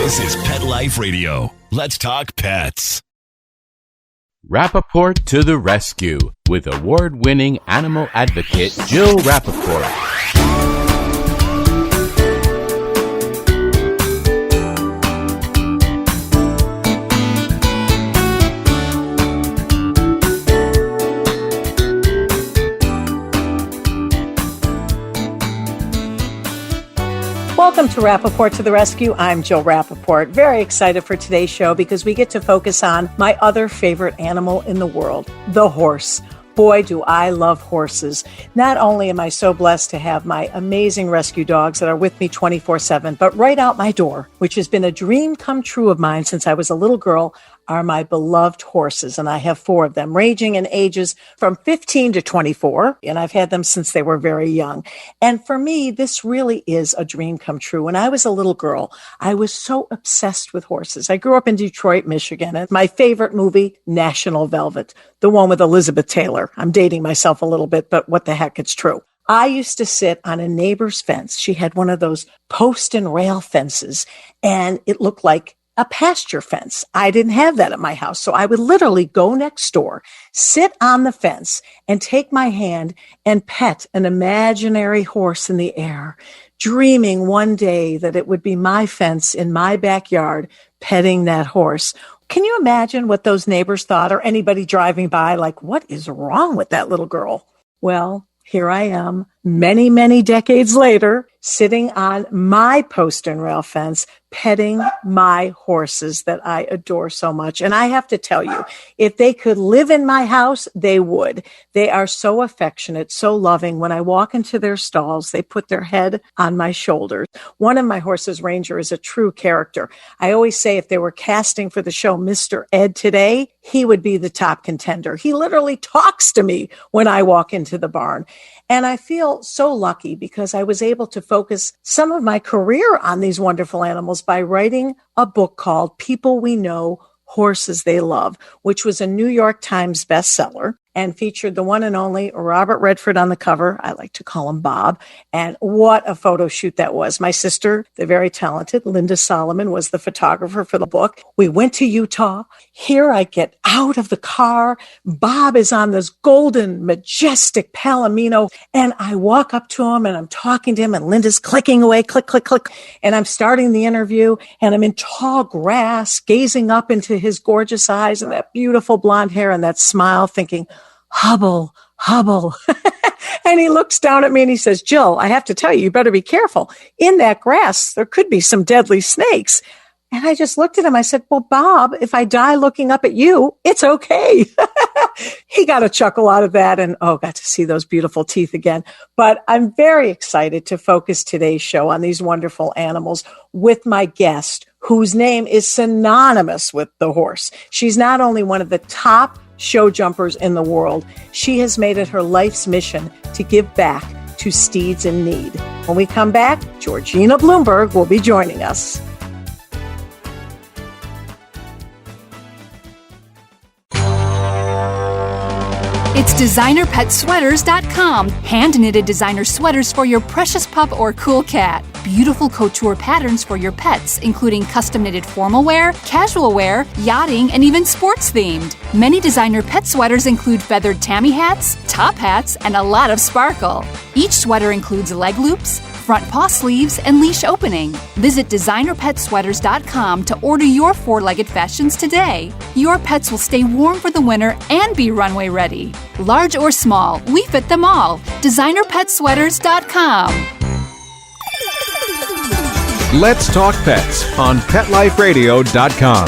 This is Pet Life Radio. Let's talk pets. Rappaport to the rescue with award-winning animal advocate Jill Rappaport. Welcome to Rappaport to the Rescue. I'm Jill Rappaport. Very excited for today's show because we get to focus on my other favorite animal in the world, the horse. Boy, do I love horses. Not only am I so blessed to have my amazing rescue dogs that are with me 24/7, but right out my door, which has been a dream come true of mine since I was a little girl, are my beloved horses. And I have 4 of them, ranging in ages from 15 to 24. And I've had them since they were very young. And for me, this really is a dream come true. When I was a little girl, I was so obsessed with horses. I grew up in Detroit, Michigan. And my favorite movie, National Velvet, the one with Elizabeth Taylor. I'm dating myself a little bit, but what the heck, it's true. I used to sit on a neighbor's fence. She had one of those post and rail fences, and it looked like a pasture fence. I didn't have that at my house. So I would literally go next door, sit on the fence, and take my hand and pet an imaginary horse in the air, dreaming one day that it would be my fence in my backyard petting that horse. Can you imagine what those neighbors thought, or anybody driving by, like, what is wrong with that little girl? Well, here I am, many, many decades later, sitting on my post and rail fence, petting my horses that I adore so much. And I have to tell you, if they could live in my house, they would. They are so affectionate, so loving. When I walk into their stalls, they put their head on my shoulder. One of my horses, Ranger, is a true character. I always say if they were casting for the show Mr. Ed today, he would be the top contender. He literally talks to me when I walk into the barn. And I feel so lucky because I was able to focus some of my career on these wonderful animals by writing a book called People We Know, Horses They Love, which was a New York Times bestseller and featured the one and only Robert Redford on the cover. I like to call him Bob. And what a photo shoot that was. My sister, the very talented Linda Solomon, was the photographer for the book. We went to Utah. Here I get out of the car. Bob is on this golden, majestic Palomino. And I walk up to him and I'm talking to him and Linda's clicking away, click, click, click. And I'm starting the interview and I'm in tall grass, gazing up into his gorgeous eyes and that beautiful blonde hair and that smile, thinking, Hubble, Hubble. And he looks down at me and he says, Jill, I have to tell you, you better be careful. In that grass, there could be some deadly snakes. And I just looked at him. I said, well, Bob, if I die looking up at you, it's okay. He got a chuckle out of that and, got to see those beautiful teeth again. But I'm very excited to focus today's show on these wonderful animals with my guest, whose name is synonymous with the horse. She's not only one of the top show jumpers in the world, she has made it her life's mission to give back to steeds in need. When we come back, Georgina Bloomberg will be joining us. It's designerpetsweaters.com. Hand-knitted designer sweaters for your precious pup or cool cat. Beautiful couture patterns for your pets, including custom-knitted formal wear, casual wear, yachting, and even sports-themed. Many designer pet sweaters include feathered tammy hats, top hats, and a lot of sparkle. Each sweater includes leg loops, front paw sleeves, and leash opening. Visit designerpetsweaters.com to order your 4-legged fashions today. Your pets will stay warm for the winter and be runway ready. Large or small, we fit them all. designerpetsweaters.com. Let's Talk Pets on PetLifeRadio.com.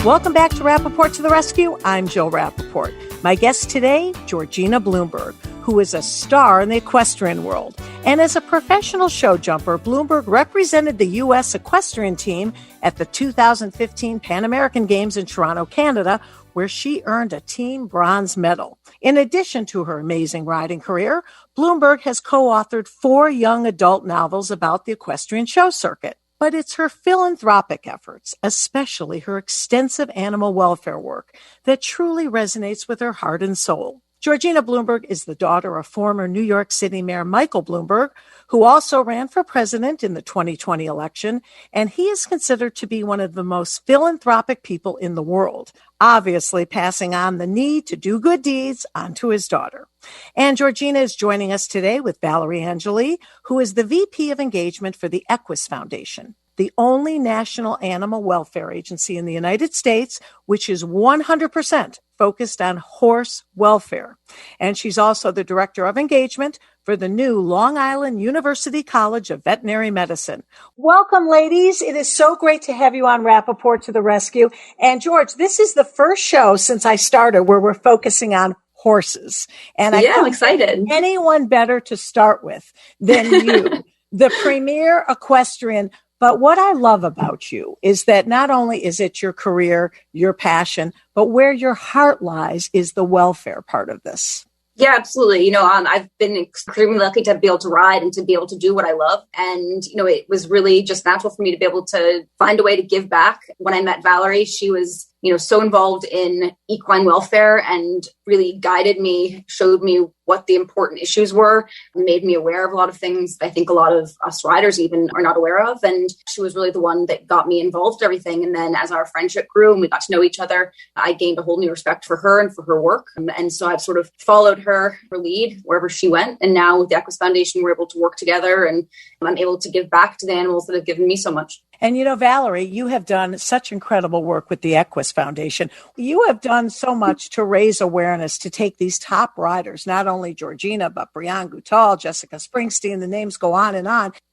Welcome back to Rappaport to the Rescue. I'm Jill Rappaport. My guest today, Georgina Bloomberg, who is a star in the equestrian world. And as a professional show jumper, Bloomberg represented the U.S. equestrian team at the 2015 Pan American Games in Toronto, Canada, where she earned a team bronze medal. In addition to her amazing riding career, Bloomberg has co-authored 4 young adult novels about the equestrian show circuit. but it's her philanthropic efforts, especially her extensive animal welfare work, that truly resonates with her heart and soul. Georgina Bloomberg is the daughter of former New York City Mayor Michael Bloomberg, who also ran for president in the 2020 election, and he is considered to be one of the most philanthropic people in the world, obviously passing on the need to do good deeds onto his daughter. And Georgina is joining us today with Valerie Angeli, who is the VP of Engagement for the Equus Foundation, the only national animal welfare agency in the United States, which is 100% focused on horse welfare. And she's also the director of engagement for the new Long Island University College of Veterinary Medicine. Welcome, ladies. It is so great to have you on Rappaport to the rescue. And George, this is the first show since I started where we're focusing on horses. And I'm excited. Anyone better to start with than you, the premier equestrian. But what I love about you is that not only is it your career, your passion, but where your heart lies is the welfare part of this. Yeah, absolutely. I've been extremely lucky to be able to ride and to be able to do what I love. And, it was really just natural for me to be able to find a way to give back. When I met Valerie, she was, so involved in equine welfare and really guided me, showed me what the important issues were, made me aware of a lot of things I think a lot of us riders even are not aware of. And she was really the one that got me involved in everything. And then as our friendship grew and we got to know each other, I gained a whole new respect for her and for her work. And so I've sort of followed her lead wherever she went. And now with the Equus Foundation, we're able to work together and I'm able to give back to the animals that have given me so much. And Valerie, you have done such incredible work with the Equus Foundation. You have done so much to raise awareness, to take these top riders, not only Georgina, but Brianne Goutal, Jessica Springsteen, the names go on,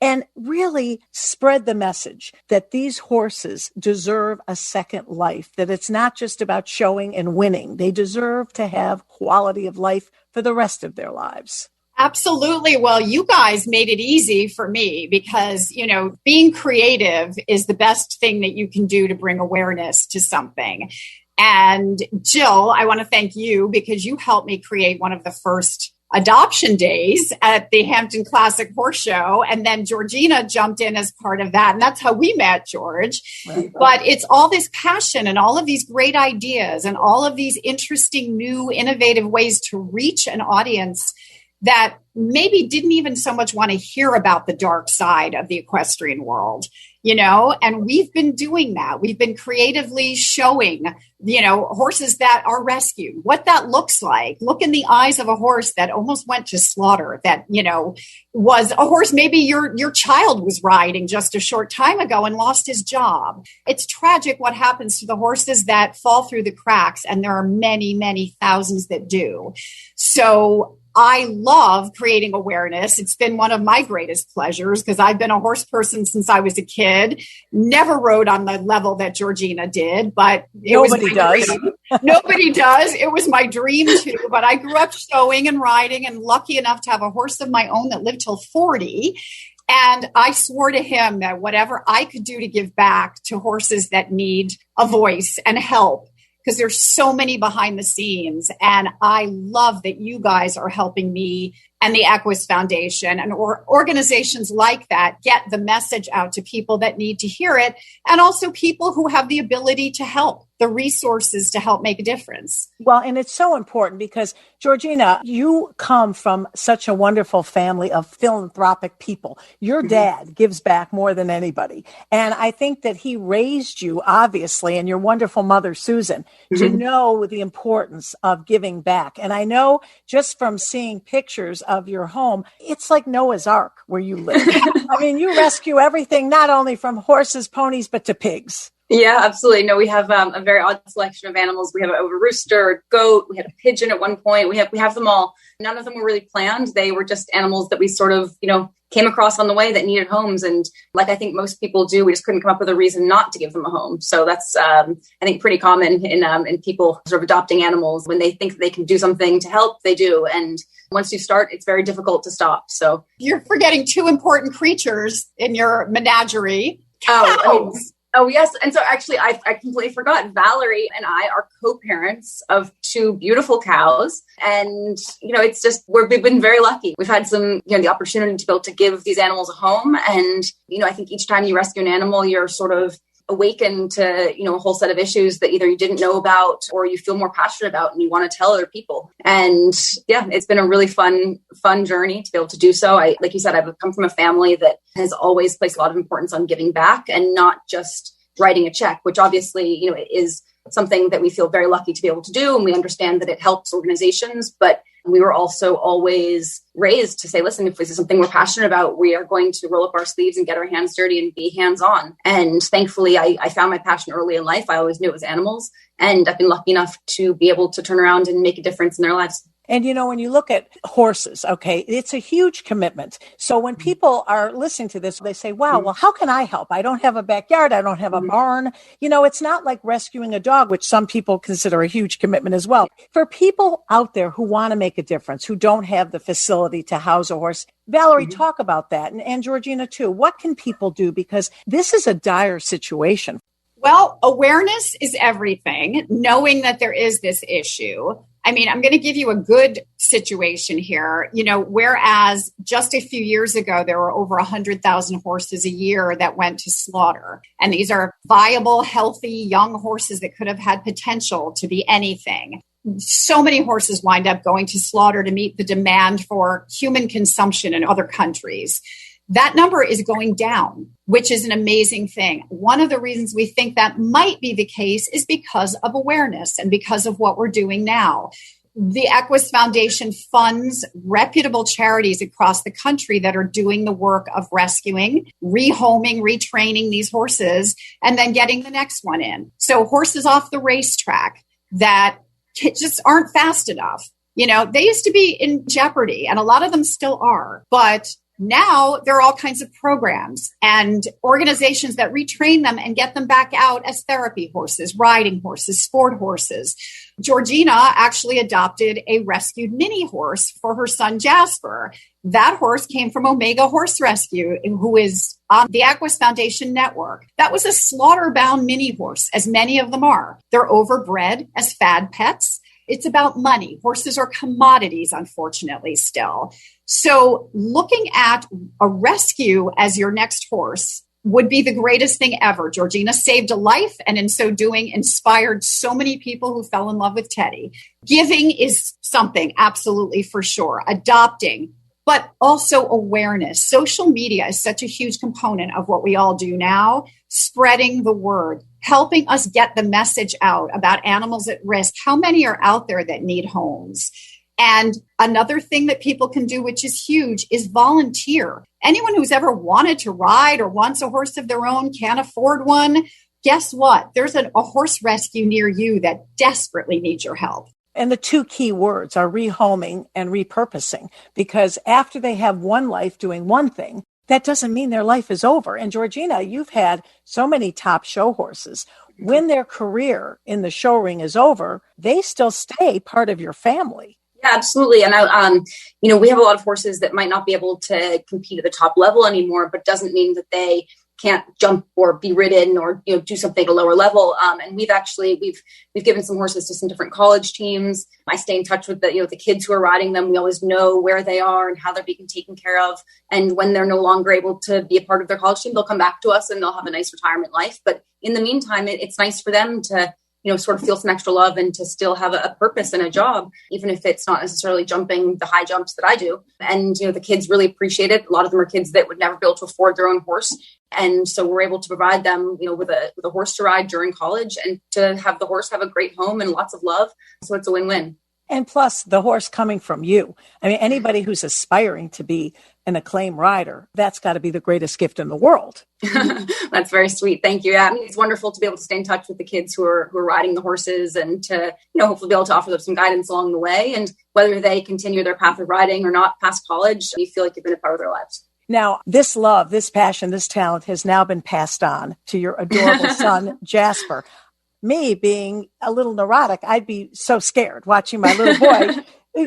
and really spread the message that these horses deserve a second life, that it's not just about showing and winning. They deserve to have quality of life for the rest of their lives. Absolutely. Well, you guys made it easy for me because, being creative is the best thing that you can do to bring awareness to something. And Jill, I want to thank you because you helped me create one of the first adoption days at the Hampton Classic Horse Show. And then Georgina jumped in as part of that. And that's how we met, George. Right. But it's all this passion and all of these great ideas and all of these interesting, new, innovative ways to reach an audience that maybe didn't even so much want to hear about the dark side of the equestrian world, and we've been doing that. We've been creatively showing, horses that are rescued, what that looks like. Look in the eyes of a horse that almost went to slaughter, that, was a horse maybe your child was riding just a short time ago and lost his job. It's tragic what happens to the horses that fall through the cracks, and there are many, many thousands that do. So I love creating awareness. It's been one of my greatest pleasures because I've been a horse person since I was a kid. Never rode on the level that Georgina did, but nobody does. Nobody does. It was my dream too. But I grew up showing and riding and lucky enough to have a horse of my own that lived till 40. And I swore to him that whatever I could do to give back to horses that need a voice and help, because there's so many behind the scenes. And I love that you guys are helping me and the Equus Foundation and organizations like that get the message out to people that need to hear it. And also people who have the ability to help, the resources to help make a difference. Well, and it's so important because, Georgina, you come from such a wonderful family of philanthropic people. Your dad gives back more than anybody. And I think that he raised you, obviously, and your wonderful mother, Susan, to know the importance of giving back. And I know just from seeing pictures of your home, it's like Noah's Ark where you live. I mean, you rescue everything, not only from horses, ponies, but to pigs. Yeah, absolutely. No, we have a very odd selection of animals. We have a rooster, a goat. We had a pigeon at one point. We have them all. None of them were really planned. They were just animals that we sort of, came across on the way that needed homes. And like I think most people do, we just couldn't come up with a reason not to give them a home. So that's, I think, pretty common in people sort of adopting animals. When they think they can do something to help, they do. And once you start, it's very difficult to stop. So you're forgetting two important creatures in your menagerie. Cows. Oh, yes. And so actually, I completely forgot. Valerie and I are co-parents of two beautiful cows. And, it's just, we've been very lucky. We've had the opportunity to be able to give these animals a home. And, I think each time you rescue an animal, you're sort of awakened to, a whole set of issues that either you didn't know about or you feel more passionate about and you want to tell other people. And yeah, it's been a really fun journey to be able to do so. Like you said, I've come from a family that has always placed a lot of importance on giving back and not just writing a check, which obviously, is something that we feel very lucky to be able to do. And we understand that it helps organizations, but we were also always raised to say, listen, if this is something we're passionate about, we are going to roll up our sleeves and get our hands dirty and be hands-on. And thankfully, I found my passion early in life. I always knew it was animals. And I've been lucky enough to be able to turn around and make a difference in their lives. And, when you look at horses, okay, it's a huge commitment. So when people are listening to this, they say, wow, well, how can I help? I don't have a backyard. I don't have a barn. It's not like rescuing a dog, which some people consider a huge commitment as well. For people out there who want to make a difference, who don't have the facility to house a horse, Valerie, talk about that. And Georgina, too. What can people do? Because this is a dire situation. Well, awareness is everything, knowing that there is this issue. I mean, I'm going to give you a good situation here. Whereas just a few years ago, there were over 100,000 horses a year that went to slaughter. And these are viable, healthy, young horses that could have had potential to be anything. So many horses wind up going to slaughter to meet the demand for human consumption in other countries. That number is going down, which is an amazing thing. One of the reasons we think that might be the case is because of awareness and because of what we're doing now. The Equus Foundation funds reputable charities across the country that are doing the work of rescuing, rehoming, retraining these horses, and then getting the next one in. So horses off the racetrack that just aren't fast enough. They used to be in jeopardy, and a lot of them still are, but now there are all kinds of programs and organizations that retrain them and get them back out as therapy horses, riding horses, sport horses. Georgina actually adopted a rescued mini horse for her son, Jasper. That horse came from Omega Horse Rescue, who is on the Equus Foundation network. That was a slaughter-bound mini horse, as many of them are. They're overbred as fad pets. It's about money. Horses are commodities, unfortunately, still. So looking at a rescue as your next horse would be the greatest thing ever. Georgina saved a life, and in so doing, inspired so many people who fell in love with Teddy. Giving is something, absolutely, for sure. Adopting, but also awareness. Social media is such a huge component of what we all do now. Spreading the word, helping us get the message out about animals at risk. How many are out there that need homes? And another thing that people can do, which is huge, is volunteer. Anyone who's ever wanted to ride or wants a horse of their own, can't afford one, guess what? There's a horse rescue near you that desperately needs your help. And the two key words are rehoming and repurposing, because after they have one life doing one thing, that doesn't mean their life is over. And Georgina, you've had so many top show horses. When their career in the show ring is over, they still stay part of your family. Yeah, absolutely. And we have a lot of horses that might not be able to compete at the top level anymore, but doesn't mean that they can't jump or be ridden or do something at a lower level. And we've given some horses to some different college teams. I stay in touch with the kids who are riding them. We always know where they are and how they're being taken care of. And when they're no longer able to be a part of their college team, they'll come back to us and they'll have a nice retirement life. But in the meantime, it's nice for them to sort of feel some extra love and to still have a purpose and a job, even if it's not necessarily jumping the high jumps that I do. And, the kids really appreciate it. A lot of them are kids that would never be able to afford their own horse. And so we're able to provide them, with a horse to ride during college and to have the horse have a great home and lots of love. So it's a win-win. And plus the horse coming from you. I mean, anybody who's aspiring to be an acclaimed rider, that's got to be the greatest gift in the world. That's very sweet. Thank you. Yeah, it's wonderful to be able to stay in touch with the kids who are riding the horses and to, hopefully be able to offer them some guidance along the way. And whether they continue their path of riding or not past college, you feel like you've been a part of their lives. Now, this love, this passion, this talent has now been passed on to your adorable son, Jasper. Me being a little neurotic, I'd be so scared watching my little boy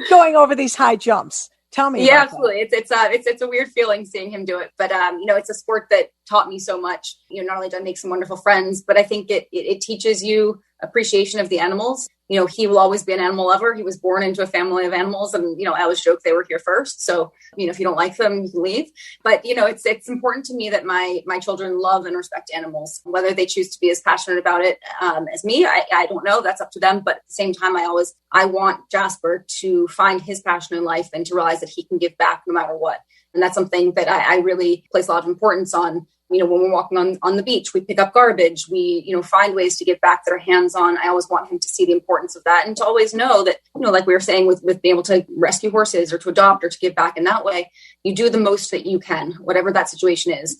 going over these high jumps. Tell me. Yeah, about absolutely. That. It's a weird feeling seeing him do it, but it's a sport that taught me so much. Not only did I make some wonderful friends, but I think it teaches you appreciation of the animals. He will always be an animal lover. He was born into a family of animals, and I always joke they were here first. So if you don't like them, you can leave. But it's important to me that my children love and respect animals, whether they choose to be as passionate about it as me. I don't know. That's up to them. But at the same time, I want Jasper to find his passion in life and to realize that he can give back no matter what. And that's something that I really place a lot of importance on. When we're walking on the beach, we pick up garbage, we, find ways to give back that are hands-on. I always want him to see the importance of that and to always know that, like we were saying with being able to rescue horses or to adopt or to give back in that way, you do the most that you can, whatever that situation is.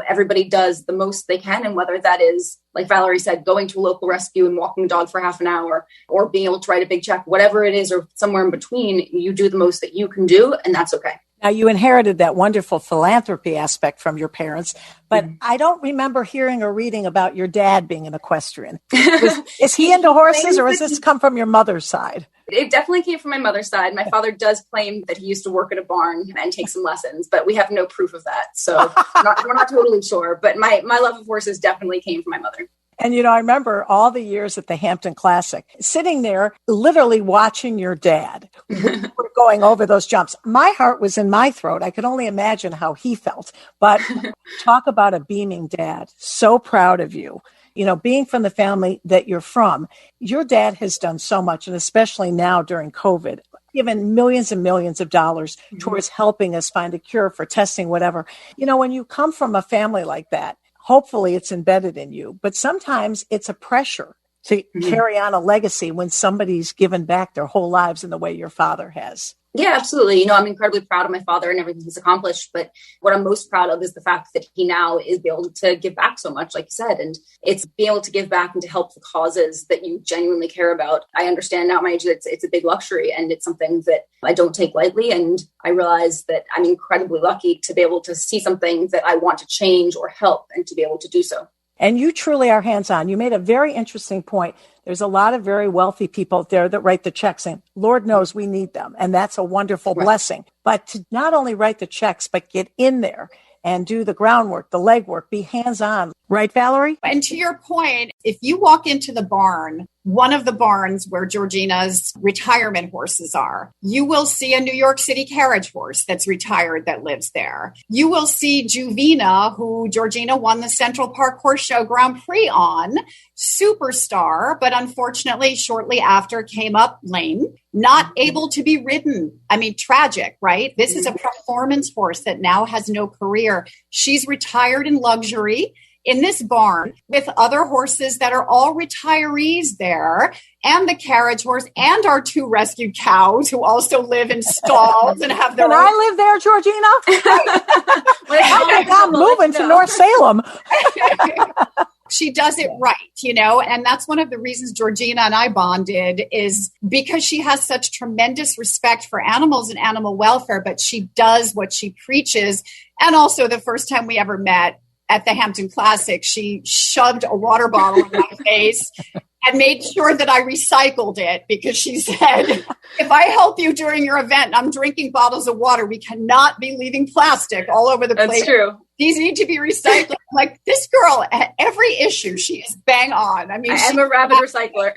Everybody does the most they can. And whether that is, like Valerie said, going to a local rescue and walking a dog for half an hour or being able to write a big check, whatever it is, or somewhere in between, you do the most that you can do. And that's okay. Now, you inherited that wonderful philanthropy aspect from your parents, but I don't remember hearing or reading about your dad being an equestrian. Is he into horses, or has this come from your mother's side? It definitely came from my mother's side. My father does claim that he used to work at a barn and take some lessons, but we have no proof of that. So we're not totally sure. But my love of horses definitely came from my mother. And, I remember all the years at the Hampton Classic, sitting there, literally watching your dad. We were going over those jumps. My heart was in my throat. I could only imagine how he felt. But talk about a beaming dad. So proud of you. Being from the family that you're from, your dad has done so much, and especially now during COVID, given millions and millions of dollars towards helping us find a cure for testing, whatever. When you come from a family like that, hopefully it's embedded in you, but sometimes it's a pressure to carry on a legacy when somebody's given back their whole lives in the way your father has. Yeah, absolutely. I'm incredibly proud of my father and everything he's accomplished. But what I'm most proud of is the fact that he now is able to give back so much, like you said, and it's being able to give back and to help the causes that you genuinely care about. I understand now at my age that it's a big luxury, and it's something that I don't take lightly. And I realize that I'm incredibly lucky to be able to see something that I want to change or help and to be able to do so. And you truly are hands-on. You made a very interesting point. There's a lot of very wealthy people out there that write the checks saying, Lord knows we need them. And that's a wonderful blessing. But to not only write the checks, but get in there and do the groundwork, the legwork, be hands-on. Right, Valerie? And to your point, if you walk into the barn, one of the barns where Georgina's retirement horses are, you will see a New York City carriage horse that's retired that lives there. You will see Juvena, who Georgina won the Central Park Horse Show Grand Prix on, superstar, but unfortunately shortly after came up lame, not able to be ridden. I mean, tragic, right? This is a performance horse that now has no career. She's retired in luxury in this barn with other horses that are all retirees there, and the carriage horse, and our 2 rescued cows who also live in stalls and have their own. I live there, Georgina? I think I'm moving to North Salem. She does it right, and that's one of the reasons Georgina and I bonded, is because she has such tremendous respect for animals and animal welfare, but she does what she preaches. And also the first time we ever met, at the Hampton Classic, she shoved a water bottle in my face and made sure that I recycled it, because she said, if I help you during your event and I'm drinking bottles of water, we cannot be leaving plastic all over the place. That's true. These need to be recycled. Like, this girl, at every issue, she is bang on. I mean, I'm a rabid recycler.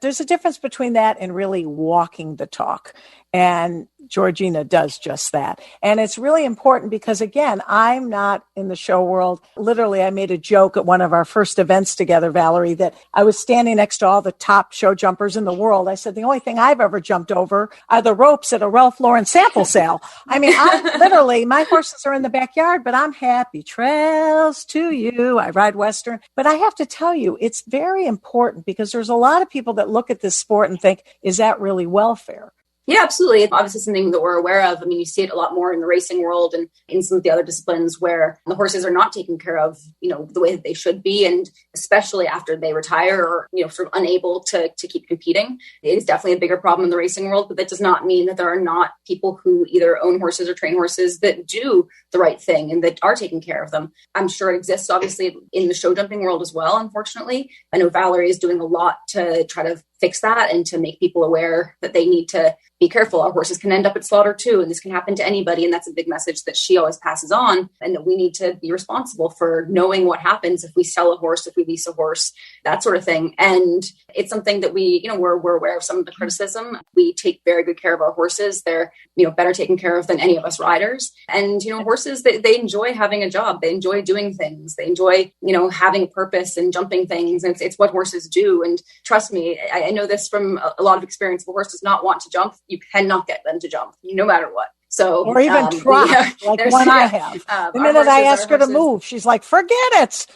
There's a difference between that and really walking the talk. And Georgina does just that. And it's really important because, again, I'm not in the show world. Literally, I made a joke at one of our first events together, Valerie, that I was standing next to all the top show jumpers in the world. I said, the only thing I've ever jumped over are the ropes at a Ralph Lauren sample sale. I mean, my horses are in the backyard, but I'm happy. Trails to you. I ride Western. But I have to tell you, it's very important because there's a lot of people that look at this sport and think, is that really welfare? Yeah, absolutely. It's obviously something that we're aware of. I mean, you see it a lot more in the racing world and in some of the other disciplines where the horses are not taken care of, the way that they should be. And especially after they retire or, sort of unable to keep competing, it is definitely a bigger problem in the racing world. But that does not mean that there are not people who either own horses or train horses that do the right thing and that are taking care of them. I'm sure it exists, obviously, in the show jumping world as well, unfortunately. I know Valerie is doing a lot to try to fix that and to make people aware that they need to be careful. Our horses can end up at slaughter too, and this can happen to anybody. And that's a big message that she always passes on, and that we need to be responsible for knowing what happens if we sell a horse, if we lease a horse, that sort of thing. And it's something that we, we're aware of some of the criticism. We take very good care of our horses. They're, better taken care of than any of us riders. And, horses, they enjoy having a job. They enjoy doing things. They enjoy, having a purpose and jumping things. And it's what horses do. And trust me, I know this from a lot of experience. If a horse does not want to jump, you cannot get them to jump, no matter what. So, or even try, like one I have. The minute I ask her to move, she's like, forget it.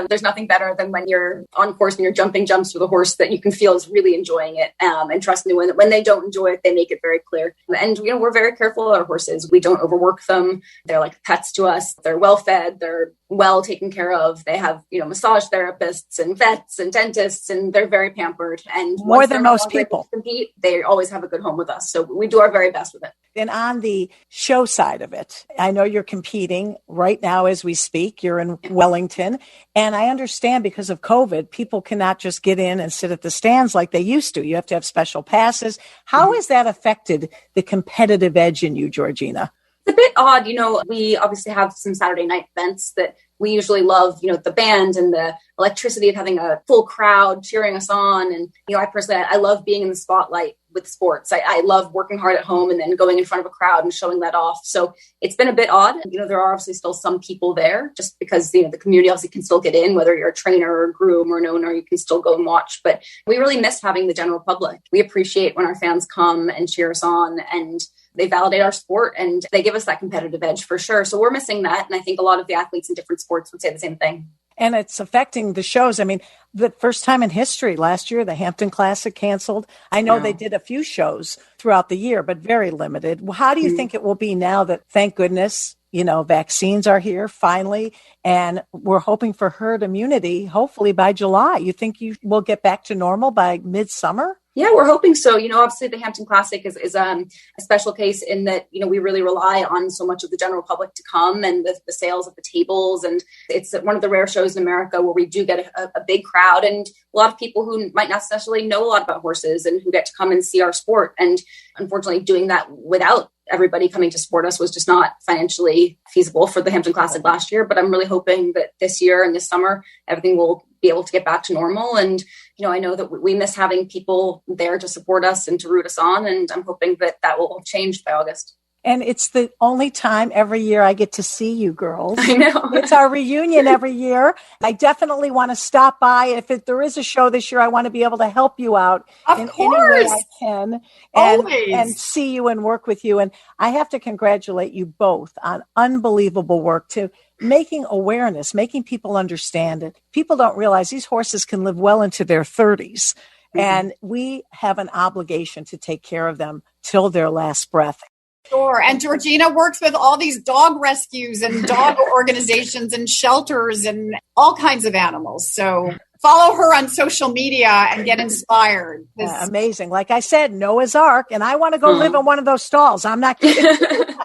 There's nothing better than when you're on course and you're jumping jumps with a horse that you can feel is really enjoying it. And trust me, when they don't enjoy it, they make it very clear. And, we're very careful of our horses. We don't overwork them. They're like pets to us. They're well fed. They're well taken care of. They have, massage therapists and vets and dentists, and they're very pampered. And more than most people compete, they always have a good home with us. So we do our very best with it. And on the show side of it, I know you're competing right now as we speak. You're in Wellington. And I understand because of COVID, people cannot just get in and sit at the stands like they used to. You have to have special passes. How has that affected the competitive edge in you, Georgina? It's a bit odd. We obviously have some Saturday night events that we usually love, the band and the electricity of having a full crowd cheering us on. And, I personally, I love being in the spotlight with sports. I love working hard at home and then going in front of a crowd and showing that off. So it's been a bit odd. There are obviously still some people there just because, the community obviously can still get in, whether you're a trainer or a groom or an owner, you can still go and watch. But we really miss having the general public. We appreciate when our fans come and cheer us on, and they validate our sport and they give us that competitive edge for sure. So we're missing that. And I think a lot of the athletes in different sports would say the same thing. And it's affecting the shows. I mean, the first time in history last year, the Hampton Classic canceled. I know they did a few shows throughout the year, but very limited. How do you think it will be now that, thank goodness, vaccines are here finally, and we're hoping for herd immunity, hopefully by July? You think you will get back to normal by midsummer? Yeah, we're hoping so. Obviously the Hampton Classic is a special case in that, we really rely on so much of the general public to come and the sales at the tables. And it's one of the rare shows in America where we do get a big crowd and a lot of people who might not necessarily know a lot about horses and who get to come and see our sport. And unfortunately, doing that without everybody coming to support us was just not financially feasible for the Hampton Classic last year. But I'm really hoping that this year and this summer, everything will be able to get back to normal. And, I know that we miss having people there to support us and to root us on. And I'm hoping that will change by August. And it's the only time every year I get to see you girls. I know. It's our reunion every year. I definitely want to stop by. If there is a show this year, I want to be able to help you out in any way I can and see you and work with you. And I have to congratulate you both on unbelievable work to making awareness, making people understand it. People don't realize these horses can live well into their 30s. Mm-hmm. And we have an obligation to take care of them till their last breath. Sure. And Georgina works with all these dog rescues and dog organizations and shelters and all kinds of animals. So follow her on social media and get inspired. Amazing. Like I said, Noah's Ark, and I want to go live in one of those stalls. I'm not kidding.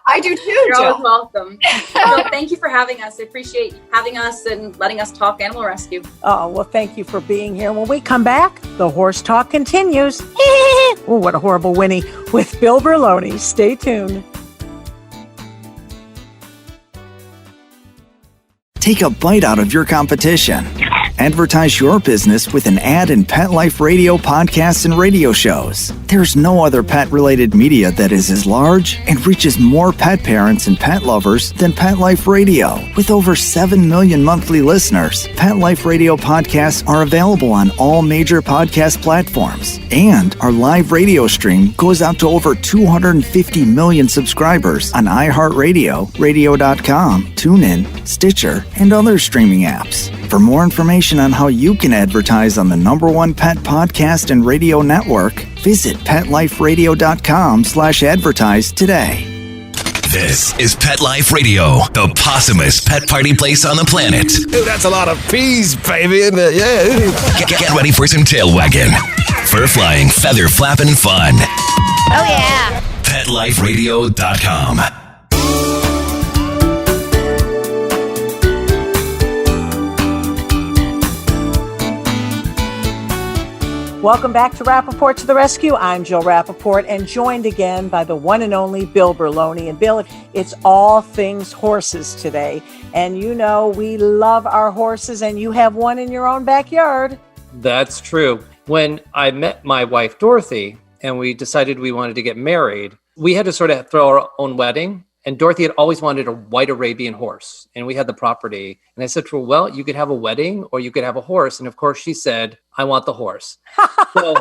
I do too, You're Jill. always welcome. Well, thank you for having us. I appreciate having us and letting us talk animal rescue. Oh, well, thank you for being here. When we come back, the horse talk continues. Oh, what a horrible whinny with Bill Berloni. Stay tuned. Take a bite out of your competition. Advertise your business with an ad in Pet Life Radio podcasts and radio shows. There's no other pet-related media that is as large and reaches more pet parents and pet lovers than Pet Life Radio. With over 7 million monthly listeners, Pet Life Radio podcasts are available on all major podcast platforms. And our live radio stream goes out to over 250 million subscribers on iHeartRadio, radio.com, TuneIn, Stitcher, and other streaming apps. For more information on how you can advertise on the #1 pet podcast and radio network, visit PetLifeRadio.com/advertise today. This is Pet Life Radio, the possumest pet party place on the planet. Dude, that's a lot of peas, baby, isn't it? Yeah. Get ready for some tail wagging, fur flying, feather flapping fun. Oh, yeah. PetLifeRadio.com. Welcome back to Rappaport to the Rescue. I'm Jill Rappaport and joined again by the one and only Bill Berloni. And Bill, it's all things horses today. And you know we love our horses, and you have one in your own backyard. That's true. When I met my wife, Dorothy, and we decided we wanted to get married, we had to sort of throw our own wedding. And Dorothy had always wanted a white Arabian horse, and we had the property. And I said to her, well, you could have a wedding or you could have a horse. And of course she said, I want the horse. So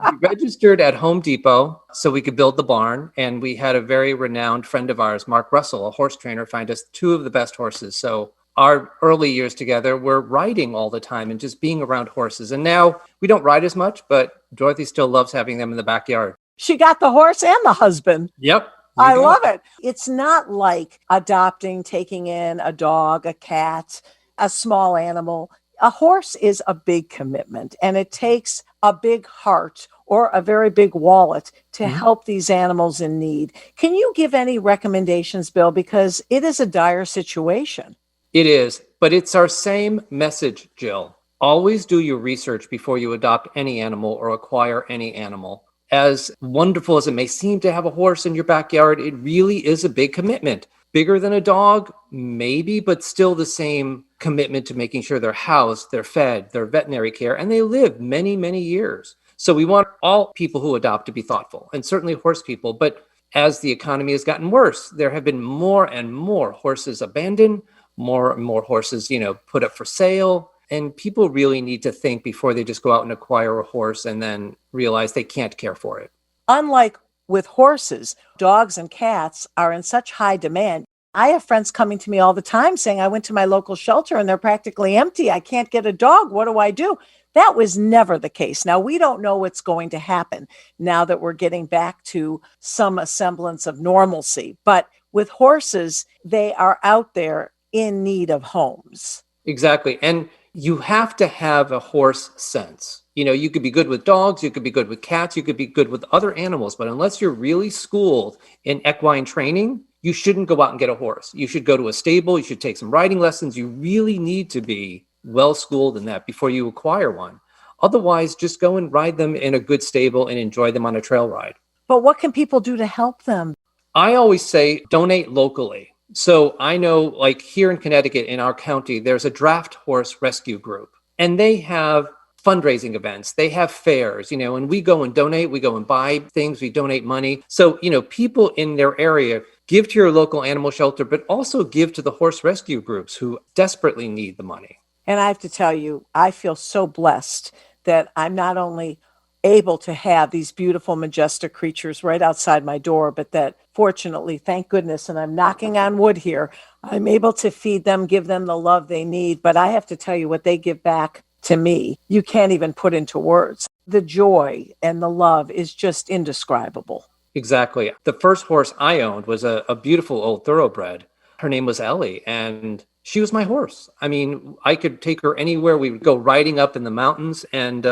we registered at Home Depot so we could build the barn. And we had a very renowned friend of ours, Mark Russell, a horse trainer, find us two of the best horses. So our early years together were riding all the time and just being around horses. And now we don't ride as much, but Dorothy still loves having them in the backyard. She got the horse and the husband. Yep. I love it. It's not like adopting, taking in a dog, a cat, a small animal. A horse is a big commitment, and it takes a big heart or a very big wallet to help these animals in need. Can you give any recommendations, Bill? Because it is a dire situation. It is, but it's our same message, Jill. Always do your research before you adopt any animal or acquire any animal. As wonderful as it may seem to have a horse in your backyard, it really is a big commitment. Bigger than a dog, maybe, but still the same commitment to making sure they're housed, they're fed, they're veterinary care, and they live many, many years. So we want all people who adopt to be thoughtful, and certainly horse people. But as the economy has gotten worse, there have been more and more horses abandoned, more and more horses, put up for sale. And people really need to think before they just go out and acquire a horse and then realize they can't care for it. Unlike with horses, dogs and cats are in such high demand. I have friends coming to me all the time saying, I went to my local shelter and they're practically empty. I can't get a dog. What do I do? That was never the case. Now, we don't know what's going to happen now that we're getting back to some semblance of normalcy. But with horses, they are out there in need of homes. Exactly. And you have to have a horse sense. You could be good with dogs, you could be good with cats, you could be good with other animals, but unless you're really schooled in equine training, you shouldn't go out and get a horse. You should go to a stable, you should take some riding lessons. You really need to be well schooled in that before you acquire one. Otherwise, just go and ride them in a good stable and enjoy them on a trail ride. But what can people do to help them? I always say donate locally. So I know, like here in Connecticut, in our county, there's a draft horse rescue group, and they have fundraising events. They have fairs, and we go and donate, we go and buy things, we donate money. So, people in their area give to your local animal shelter, but also give to the horse rescue groups who desperately need the money. And I have to tell you, I feel so blessed that I'm not only able to have these beautiful, majestic creatures right outside my door, but that fortunately, thank goodness, and I'm knocking on wood here, I'm able to feed them, give them the love they need. But I have to tell you, what they give back to me, you can't even put into words. The joy and the love is just indescribable. Exactly. The first horse I owned was a beautiful old thoroughbred. Her name was Ellie, and she was my horse. I mean, I could take her anywhere. We would go riding up in the mountains, and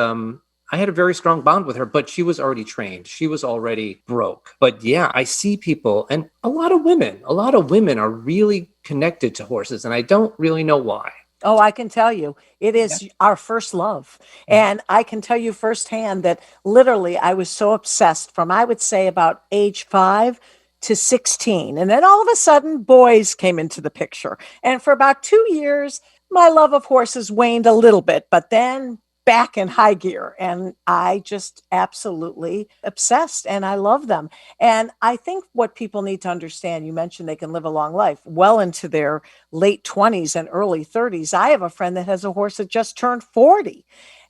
I had a very strong bond with her, but she was already trained. She was already broke. But yeah, I see people, and a lot of women are really connected to horses, and I don't really know why. Oh, I can tell you, it is our first love. And I can tell you firsthand that literally I was so obsessed from, I would say, about age 5 to 16. And then all of a sudden, boys came into the picture. And for about 2 years, my love of horses waned a little bit, but then back in high gear. And I just absolutely obsessed, and I love them. And I think what people need to understand, you mentioned they can live a long life, well into their late 20s and early 30s. I have a friend that has a horse that just turned 40.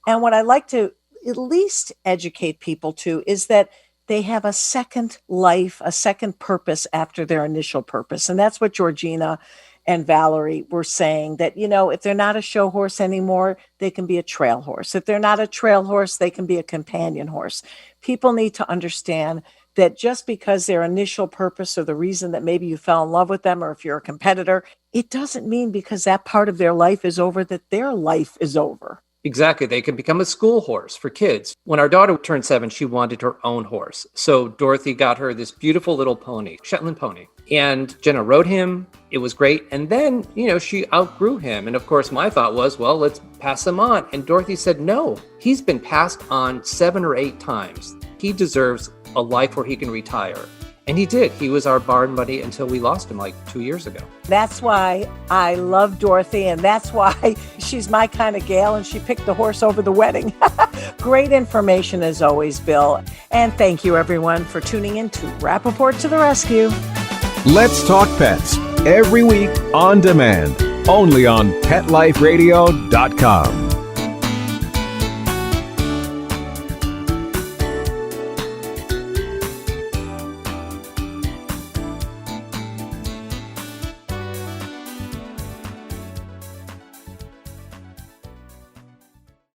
And what I like to at least educate people to is that they have a second life, a second purpose after their initial purpose. And that's what Georgina and Valerie were saying, that, if they're not a show horse anymore, they can be a trail horse. If they're not a trail horse, they can be a companion horse. People need to understand that just because their initial purpose or the reason that maybe you fell in love with them, or if you're a competitor, it doesn't mean because that part of their life is over that their life is over. Exactly. They can become a school horse for kids. When our daughter turned 7, she wanted her own horse. So Dorothy got her this beautiful little pony, Shetland pony. And Jenna rode him. It was great. And then, she outgrew him. And of course, my thought was, well, let's pass him on. And Dorothy said, no, he's been passed on 7 or 8 times. He deserves a life where he can retire. And he did. He was our barn buddy until we lost him like 2 years ago. That's why I love Dorothy, and that's why she's my kind of gal, and she picked the horse over the wedding. Great information as always, Bill. And thank you, everyone, for tuning in to Rappaport to the Rescue. Let's Talk Pets, every week on demand, only on PetLifeRadio.com.